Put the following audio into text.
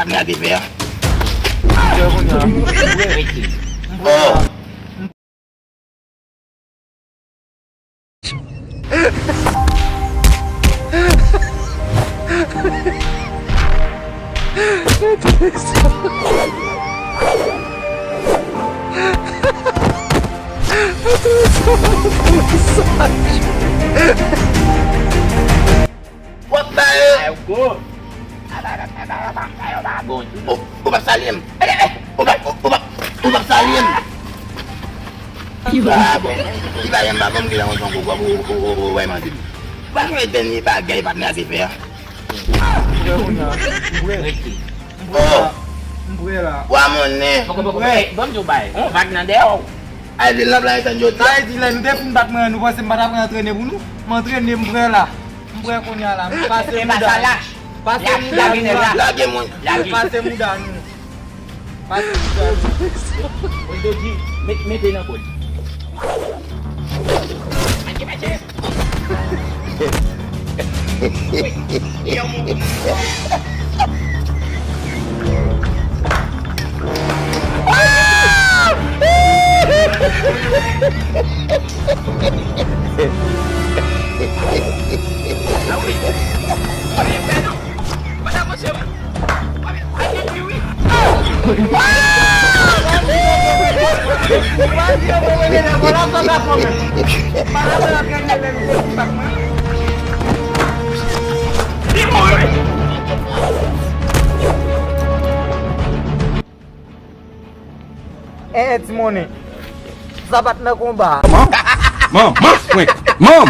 patna di fer. Oh. What the hell? Ubab Salim. Ubab Salim. Babon. Iba yang babon bilang orang gua buai mati. Bang itu ni bagai patna di fer. Oh. Wamon ni. Bom coba. Oh, patna deo. Ai di lab lai tanjut. Saya di lain dia pun tak menu pasal barang ngatren dia bunuh. Ngatren dia mbrela. Mbrela ko nyala. Pasal Masalah. Pasal muda ni lah. Lagi mun. Pasal muda ni. Pasal muda. Untuk ji, mete nak pun. It's money. Sabat na kumba. Mom, wait, Mom.